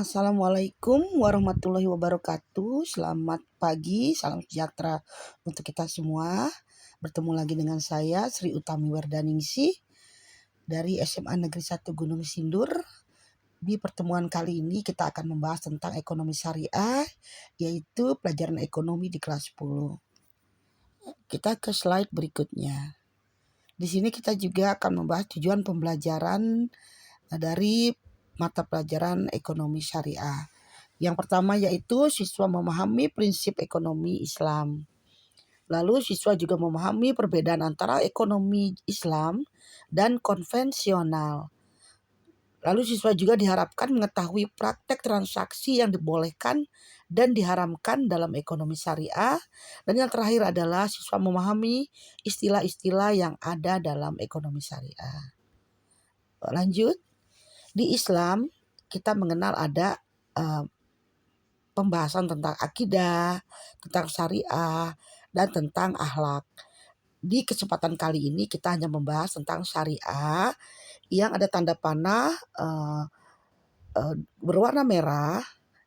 Assalamualaikum warahmatullahi wabarakatuh. Selamat pagi, salam sejahtera untuk kita semua. Bertemu lagi dengan saya Sri Utami Wardaningsi dari SMA Negeri 1 Gunung Sindur. Di pertemuan kali ini kita akan membahas tentang ekonomi syariah, yaitu pelajaran ekonomi di kelas 10. Kita ke slide berikutnya. Di sini kita juga akan membahas tujuan pembelajaran dari mata pelajaran ekonomi syariah. Yang pertama yaitu siswa memahami prinsip ekonomi Islam. Lalu siswa juga memahami perbedaan antara ekonomi Islam dan konvensional. Lalu siswa juga diharapkan mengetahui praktek transaksi yang dibolehkan dan diharamkan dalam ekonomi syariah. Dan yang terakhir adalah siswa memahami istilah-istilah yang ada dalam ekonomi syariah. Lanjut, di Islam kita mengenal ada pembahasan tentang akidah, tentang syariah, dan tentang akhlak. Di kesempatan kali ini kita hanya membahas tentang syariah yang ada tanda panah berwarna merah.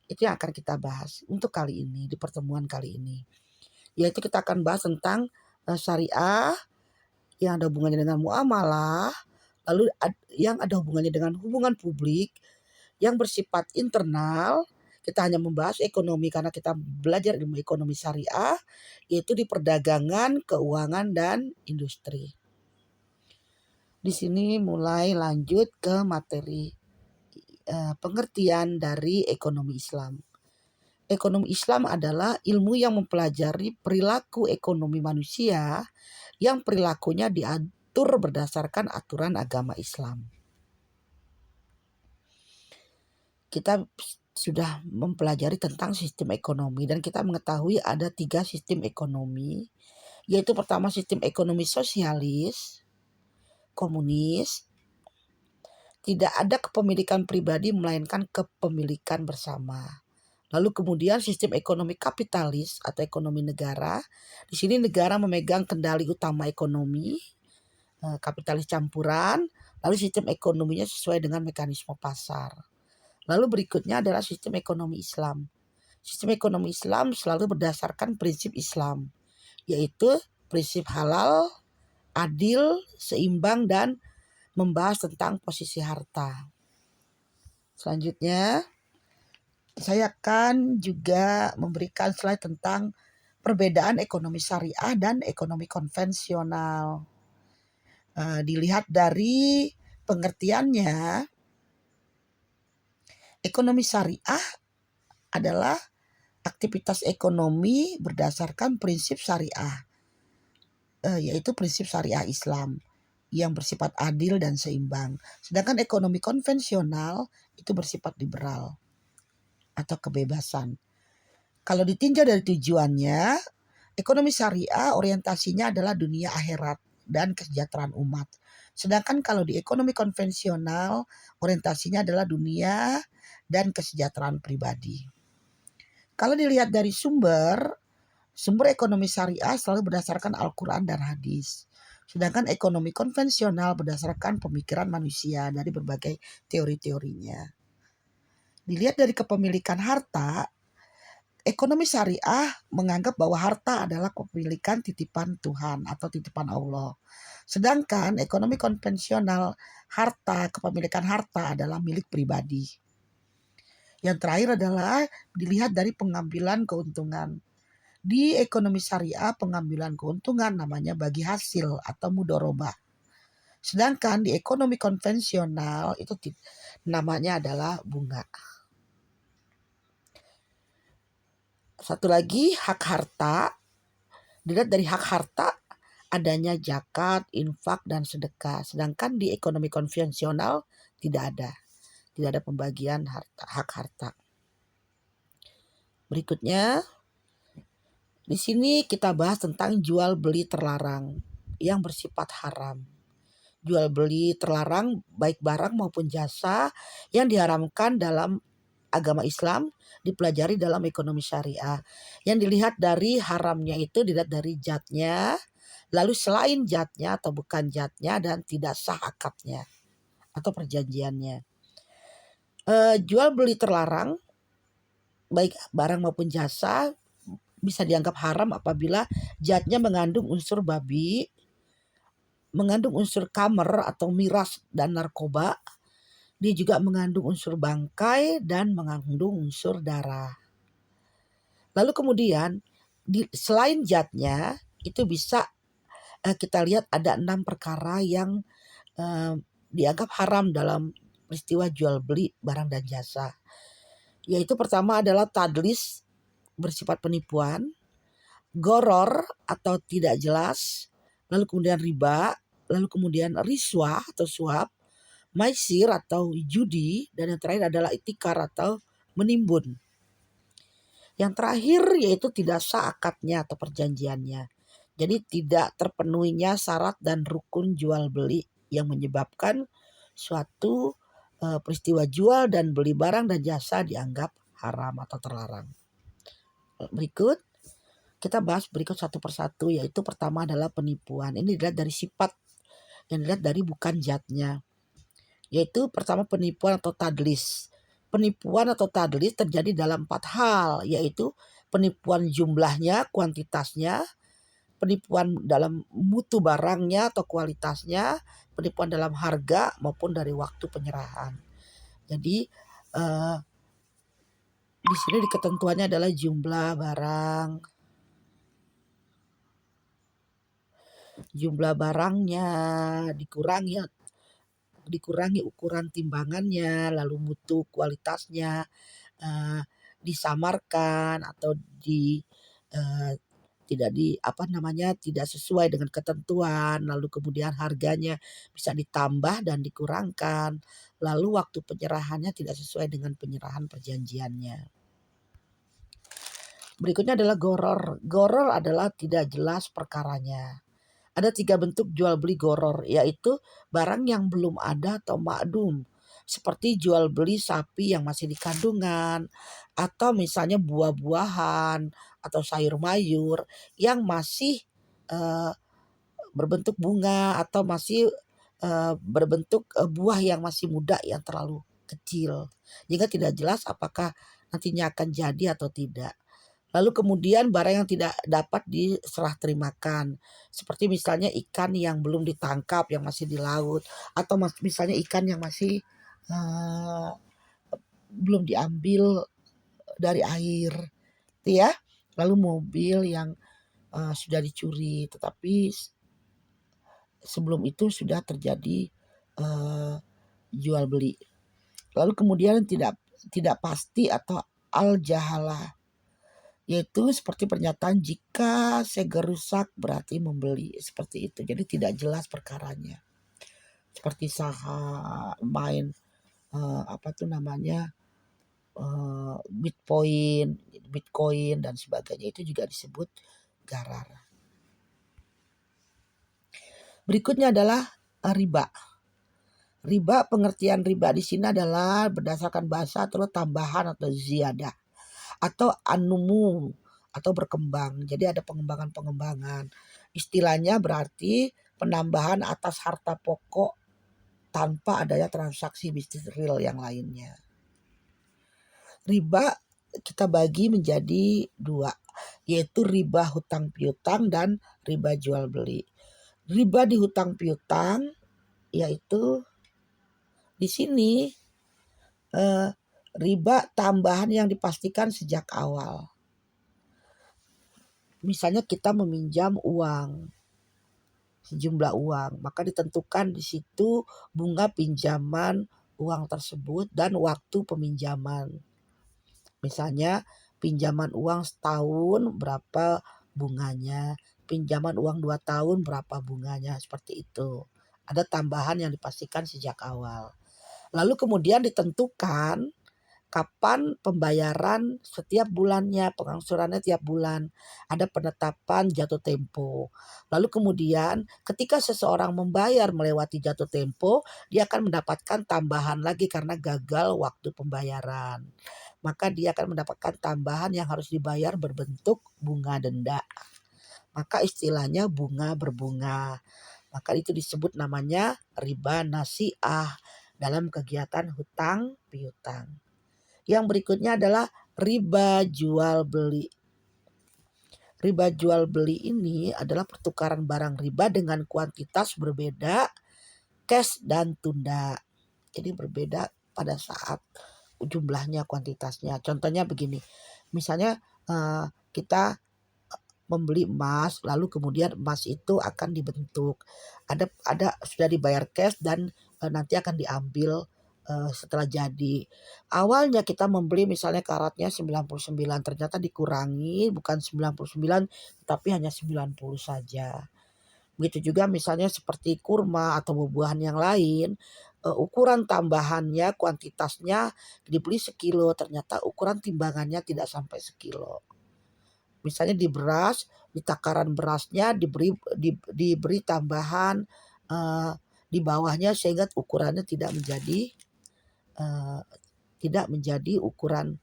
Itu yang akan kita bahas untuk kali ini, di pertemuan kali ini. Yaitu kita akan bahas tentang syariah yang ada hubungannya dengan muamalah, lalu yang ada hubungannya dengan hubungan publik, yang bersifat internal. Kita hanya membahas ekonomi karena kita belajar ilmu ekonomi syariah, yaitu di perdagangan, keuangan, dan industri. Di sini mulai lanjut ke materi pengertian dari ekonomi Islam. Ekonomi Islam adalah ilmu yang mempelajari perilaku ekonomi manusia yang perilakunya diatur berdasarkan aturan agama Islam. Kita sudah mempelajari tentang sistem ekonomi dan kita mengetahui ada 3 sistem ekonomi, yaitu pertama sistem ekonomi sosialis, komunis, tidak ada kepemilikan pribadi melainkan kepemilikan bersama. Lalu kemudian sistem ekonomi kapitalis atau ekonomi negara. Di sini negara memegang kendali utama ekonomi, kapitalis campuran, lalu sistem ekonominya sesuai dengan mekanisme pasar. Lalu berikutnya adalah sistem ekonomi Islam. Sistem ekonomi Islam selalu berdasarkan prinsip Islam, yaitu prinsip halal, adil, seimbang, dan membahas tentang posisi harta. Selanjutnya, saya akan juga memberikan slide tentang perbedaan ekonomi syariah dan ekonomi konvensional. Dilihat dari pengertiannya, ekonomi syariah adalah aktivitas ekonomi berdasarkan prinsip syariah, yaitu prinsip syariah Islam yang bersifat adil dan seimbang. Sedangkan ekonomi konvensional itu bersifat liberal atau kebebasan. Kalau ditinjau dari tujuannya, ekonomi syariah orientasinya adalah dunia akhirat dan kesejahteraan umat. Sedangkan kalau di ekonomi konvensional orientasinya adalah dunia dan kesejahteraan pribadi. Kalau dilihat dari sumber ekonomi syariah selalu berdasarkan Al-Quran dan hadis. Sedangkan ekonomi konvensional berdasarkan pemikiran manusia dari berbagai teori-teorinya. Dilihat dari kepemilikan harta, ekonomi syariah menganggap bahwa harta adalah kepemilikan titipan Tuhan atau titipan Allah. Sedangkan ekonomi konvensional, kepemilikan harta adalah milik pribadi. Yang terakhir adalah dilihat dari pengambilan keuntungan. Di ekonomi syariah pengambilan keuntungan namanya bagi hasil atau mudorobah. Sedangkan di ekonomi konvensional itu namanya adalah bunga. Satu lagi, hak harta. Dilihat dari hak harta adanya zakat, infak, dan sedekah. Sedangkan di ekonomi konvensional tidak ada pembagian hak harta. Berikutnya, di sini kita bahas tentang jual beli terlarang yang bersifat haram. Jual beli terlarang baik barang maupun jasa yang diharamkan dalam agama Islam dipelajari dalam ekonomi syariah. Yang dilihat dari haramnya itu dilihat dari zatnya, lalu selain zatnya atau bukan zatnya, dan tidak sah akadnya atau perjanjiannya. Jual beli terlarang, baik barang maupun jasa, bisa dianggap haram apabila zatnya mengandung unsur babi, mengandung unsur khamr atau miras dan narkoba. Dia juga mengandung unsur bangkai dan mengandung unsur darah. Lalu kemudian selain zatnya itu bisa kita lihat ada 6 perkara yang dianggap haram dalam peristiwa jual beli barang dan jasa. Yaitu pertama adalah tadlis, bersifat penipuan, goror atau tidak jelas, lalu kemudian riba, lalu kemudian riswah atau suap, maisir atau judi, dan yang terakhir adalah itikar atau menimbun. Yang terakhir yaitu tidak sah akadnya atau perjanjiannya. Jadi tidak terpenuhinya syarat dan rukun jual beli yang menyebabkan suatu peristiwa jual dan beli barang dan jasa dianggap haram atau terlarang. Berikut kita bahas berikut satu persatu, yaitu pertama adalah penipuan. Ini dilihat dari sifat, yang dilihat dari bukan zatnya. Yaitu pertama penipuan atau tadlis. Penipuan atau tadlis terjadi dalam 4 hal, yaitu penipuan jumlahnya, kuantitasnya, penipuan dalam mutu barangnya atau kualitasnya, penipuan dalam harga maupun dari waktu penyerahan. Jadi di sini ketentuannya adalah jumlah barang, jumlah barangnya dikurangi ukuran timbangannya, lalu mutu kualitasnya disamarkan atau tidak sesuai dengan ketentuan, lalu kemudian harganya bisa ditambah dan dikurangkan, lalu waktu penyerahannya tidak sesuai dengan penyerahan perjanjiannya. Berikutnya adalah goror. Goror adalah tidak jelas perkaranya. Ada 3 bentuk jual beli goror, yaitu barang yang belum ada atau ma'dum, seperti jual beli sapi yang masih di kandungan, atau misalnya buah-buahan atau sayur mayur yang masih berbentuk bunga atau masih berbentuk buah yang masih muda yang terlalu kecil. Jika tidak jelas apakah nantinya akan jadi atau tidak. Lalu kemudian barang yang tidak dapat diserah terimakan, seperti misalnya ikan yang belum ditangkap, yang masih di laut, atau misalnya ikan yang masih belum diambil dari air, gitu ya. Lalu mobil yang sudah dicuri, tetapi sebelum itu sudah terjadi jual beli. Lalu kemudian tidak pasti atau al-jahalah, yaitu seperti pernyataan jika segel rusak berarti membeli, seperti itu. Jadi tidak jelas perkaranya. Seperti saham, main Bitcoin dan sebagainya, itu juga disebut garar. Berikutnya adalah riba. Riba, pengertian riba di sini adalah berdasarkan bahasa atau tambahan atau ziyadah atau anumu atau berkembang. Jadi ada pengembangan. Istilahnya berarti penambahan atas harta pokok tanpa adanya transaksi bisnis real yang lainnya. Riba kita bagi menjadi 2, yaitu riba hutang piutang dan riba jual beli. Riba di hutang piutang yaitu di sini riba tambahan yang dipastikan sejak awal. Misalnya kita meminjam uang, sejumlah uang, maka ditentukan di situ bunga pinjaman uang tersebut dan waktu peminjaman. Misalnya pinjaman uang setahun berapa bunganya, pinjaman uang 2 tahun berapa bunganya, seperti itu. Ada tambahan yang dipastikan sejak awal. Lalu kemudian ditentukan kapan pembayaran setiap bulannya, pengangsurannya tiap bulan. Ada penetapan jatuh tempo. Lalu kemudian ketika seseorang membayar melewati jatuh tempo, dia akan mendapatkan tambahan lagi karena gagal waktu pembayaran. Maka dia akan mendapatkan tambahan yang harus dibayar berbentuk bunga denda. Maka istilahnya bunga berbunga. Maka itu disebut namanya riba nasi'ah. dalam kegiatan hutang piutang. Yang berikutnya adalah riba jual beli. Riba jual beli ini adalah pertukaran barang riba dengan kuantitas berbeda, cash dan tunda. Jadi berbeda pada saat jumlahnya, kuantitasnya. Contohnya begini, misalnya kita membeli emas, lalu kemudian emas itu akan dibentuk. Ada sudah dibayar cash dan nanti akan diambil setelah jadi. Awalnya kita membeli misalnya karatnya 99, ternyata dikurangi bukan 99 tapi hanya 90 saja. Begitu juga misalnya seperti kurma atau buah-buahan yang lain, ukuran tambahannya, kuantitasnya dibeli sekilo, ternyata ukuran timbangannya tidak sampai sekilo. Misalnya di beras, di takaran berasnya diberi tambahan di bawahnya sehingga ukurannya tidak menjadi ukuran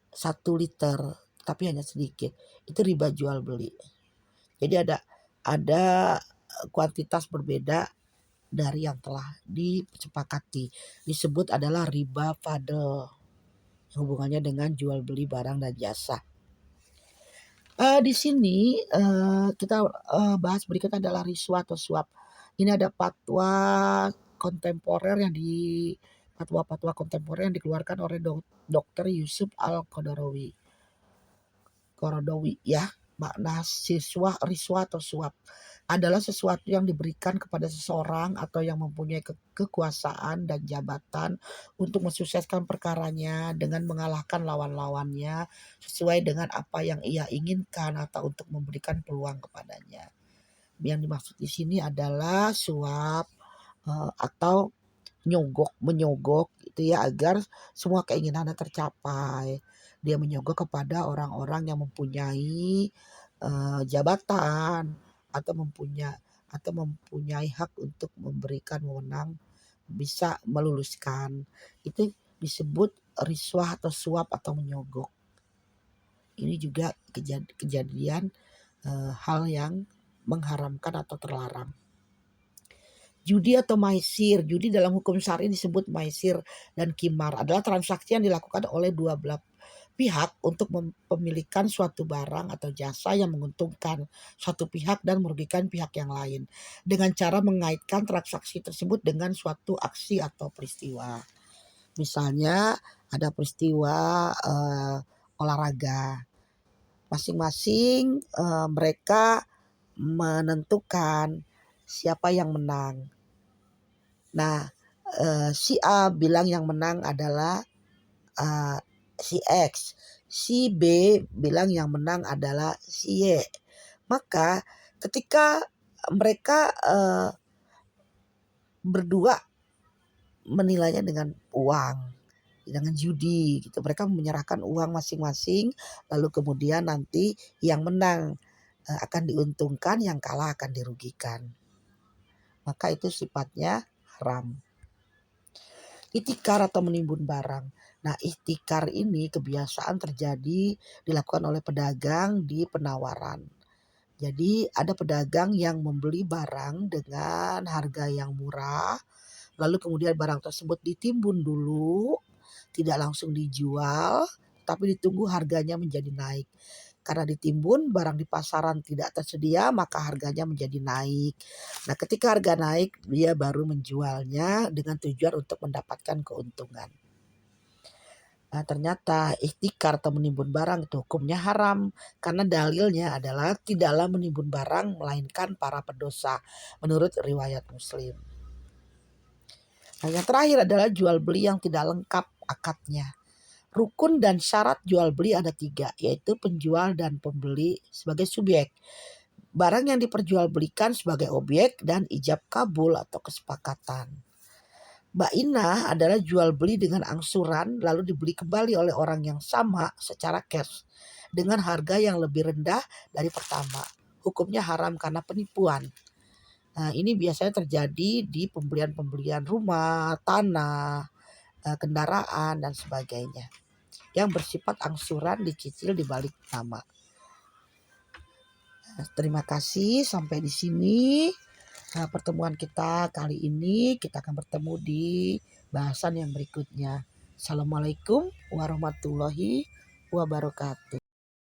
1 liter, tapi hanya sedikit. Itu riba jual beli. Jadi ada kuantitas berbeda dari yang telah disepakati. Disebut adalah riba fadl. Hubungannya dengan jual beli barang dan jasa. Di sini kita bahas berikutnya adalah riswa atau suap. Ini ada fatwa-fatwa kontemporer yang dikeluarkan oleh Dr. Yusuf Al-Qaradawi ya. Makna riswa atau suap adalah sesuatu yang diberikan kepada seseorang atau yang mempunyai kekuasaan dan jabatan untuk mensukseskan perkaranya dengan mengalahkan lawan-lawannya sesuai dengan apa yang ia inginkan atau untuk memberikan peluang kepadanya. Yang dimaksud di sini adalah suap atau menyogok gitu ya, agar semua keinginannya tercapai. Dia menyogok kepada orang-orang yang mempunyai jabatan atau mempunyai hak untuk memberikan wewenang bisa meluluskan. Itu disebut riswah atau suap atau menyogok. Ini juga kejadian hal yang mengharamkan atau terlarang. Judi atau maisir. Judi dalam hukum syar'i disebut maisir dan qimar, adalah transaksi yang dilakukan oleh dua belah pihak untuk memiliki suatu barang atau jasa yang menguntungkan suatu pihak dan merugikan pihak yang lain, dengan cara mengaitkan transaksi tersebut dengan suatu aksi atau peristiwa. Misalnya ada peristiwa olahraga, masing-masing mereka menentukan siapa yang menang. Nah, si A bilang yang menang adalah si X, si B bilang yang menang adalah si Y. Maka ketika mereka berdua menilainya dengan uang, dengan judi gitu, mereka menyerahkan uang masing-masing, lalu kemudian nanti yang menang akan diuntungkan, yang kalah akan dirugikan. Maka itu sifatnya haram. Ihtikar atau menimbun barang. Nah, ihtikar ini kebiasaan terjadi dilakukan oleh pedagang di penawaran. Jadi ada pedagang yang membeli barang dengan harga yang murah, lalu kemudian barang tersebut ditimbun dulu, tidak langsung dijual, tapi ditunggu harganya menjadi naik. Karena ditimbun, barang di pasaran tidak tersedia, maka harganya menjadi naik. Nah, ketika harga naik, dia baru menjualnya dengan tujuan untuk mendapatkan keuntungan. Nah, ternyata ihtikar atau menimbun barang itu hukumnya haram, karena dalilnya adalah tidaklah menimbun barang melainkan para pendosa, menurut riwayat Muslim. Nah, yang terakhir adalah jual beli yang tidak lengkap akadnya. Rukun dan syarat jual beli ada 3, yaitu penjual dan pembeli sebagai subjek, barang yang diperjualbelikan sebagai objek, dan ijab kabul atau kesepakatan. Bainah adalah jual beli dengan angsuran lalu dibeli kembali oleh orang yang sama secara cash dengan harga yang lebih rendah dari pertama. Hukumnya haram karena penipuan. Nah, ini biasanya terjadi di pembelian rumah, tanah, kendaraan dan sebagainya, yang bersifat angsuran dicicil di balik nama. Terima kasih, sampai di sini. Nah, pertemuan kita kali ini kita akan bertemu di bahasan yang berikutnya. Assalamualaikum warahmatullahi wabarakatuh.